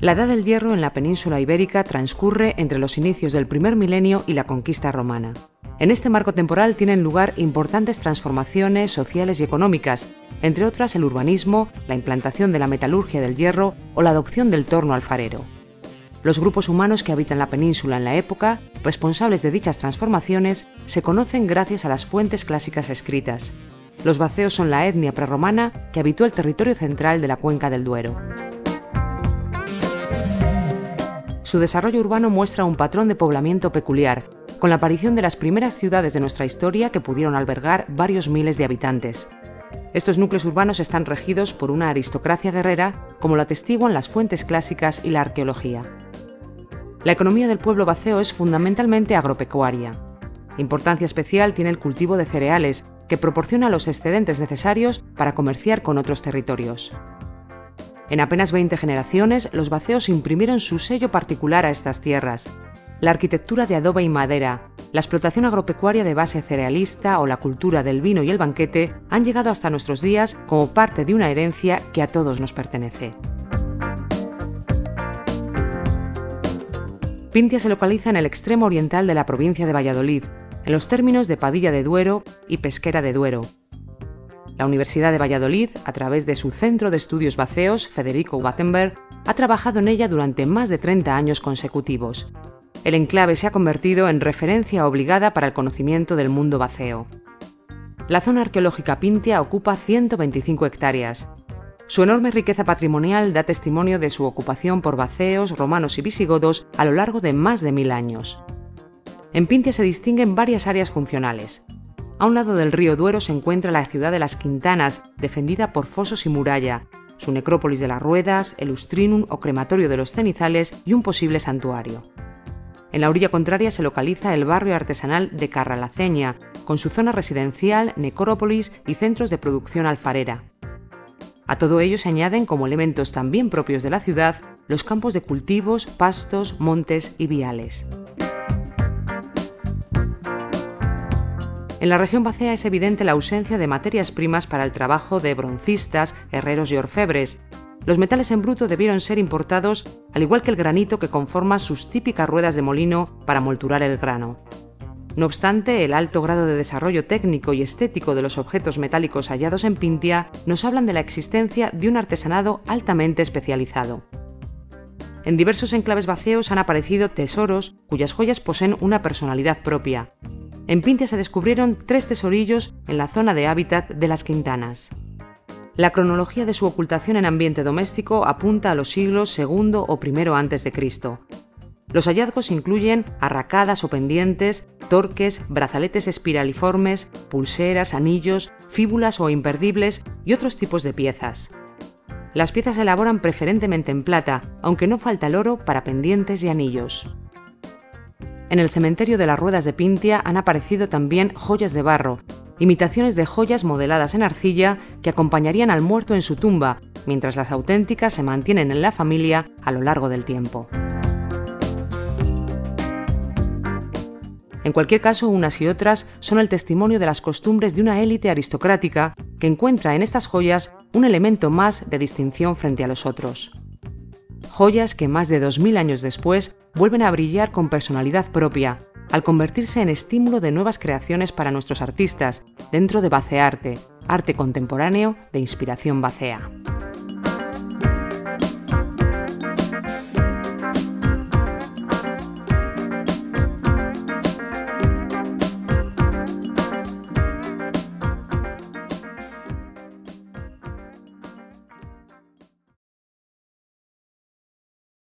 La Edad del Hierro en la península ibérica transcurre entre los inicios del primer milenio y la conquista romana. En este marco temporal tienen lugar importantes transformaciones sociales y económicas, entre otras el urbanismo, la implantación de la metalurgia del hierro o la adopción del torno alfarero. Los grupos humanos que habitan la península en la época, responsables de dichas transformaciones, se conocen gracias a las fuentes clásicas escritas. Los vaceos son la etnia prerromana que habitó el territorio central de la cuenca del Duero. Su desarrollo urbano muestra un patrón de poblamiento peculiar, con la aparición de las primeras ciudades de nuestra historia que pudieron albergar varios miles de habitantes. Estos núcleos urbanos están regidos por una aristocracia guerrera, como lo atestiguan las fuentes clásicas y la arqueología. La economía del pueblo vaceo es fundamentalmente agropecuaria. Importancia especial tiene el cultivo de cereales, que proporciona los excedentes necesarios para comerciar con otros territorios. En apenas 20 generaciones, los vaceos imprimieron su sello particular a estas tierras. La arquitectura de adobe y madera, la explotación agropecuaria de base cerealista o la cultura del vino y el banquete han llegado hasta nuestros días como parte de una herencia que a todos nos pertenece. Pintia se localiza en el extremo oriental de la provincia de Valladolid, en los términos de Padilla de Duero y Pesquera de Duero. La Universidad de Valladolid, a través de su Centro de Estudios Vaceos, Federico Wattenberg, ha trabajado en ella durante más de 30 años consecutivos. El enclave se ha convertido en referencia obligada para el conocimiento del mundo vaceo. La zona arqueológica Pintia ocupa 125 hectáreas. Su enorme riqueza patrimonial da testimonio de su ocupación por vaceos, romanos y visigodos a lo largo de más de 1000 años. En Pintia se distinguen varias áreas funcionales. A un lado del río Duero se encuentra la ciudad de las Quintanas, defendida por fosos y muralla, su necrópolis de las Ruedas, el Ustrinum o crematorio de los cenizales y un posible santuario. En la orilla contraria se localiza el barrio artesanal de Carralaceña, con su zona residencial, necrópolis y centros de producción alfarera. A todo ello se añaden como elementos también propios de la ciudad los campos de cultivos, pastos, montes y viales. En la región vacea es evidente la ausencia de materias primas para el trabajo de broncistas, herreros y orfebres. Los metales en bruto debieron ser importados, al igual que el granito que conforma sus típicas ruedas de molino para molturar el grano. No obstante, el alto grado de desarrollo técnico y estético de los objetos metálicos hallados en Pintia nos hablan de la existencia de un artesanado altamente especializado. En diversos enclaves vaceos han aparecido tesoros cuyas joyas poseen una personalidad propia. En Pintia se descubrieron 3 tesorillos en la zona de hábitat de las Quintanas. La cronología de su ocultación en ambiente doméstico apunta a los siglos II o I a.C. Los hallazgos incluyen arracadas o pendientes, torques, brazaletes espiraliformes, pulseras, anillos, fíbulas o imperdibles y otros tipos de piezas. Las piezas se elaboran preferentemente en plata, aunque no falta el oro para pendientes y anillos. En el cementerio de las Ruedas de Pintia han aparecido también joyas de barro, imitaciones de joyas modeladas en arcilla que acompañarían al muerto en su tumba, mientras las auténticas se mantienen en la familia a lo largo del tiempo. En cualquier caso, unas y otras son el testimonio de las costumbres de una élite aristocrática que encuentra en estas joyas un elemento más de distinción frente a los otros. Joyas que más de 2000 años después vuelven a brillar con personalidad propia, al convertirse en estímulo de nuevas creaciones para nuestros artistas, dentro de Vacearte, arte contemporáneo de inspiración vacea.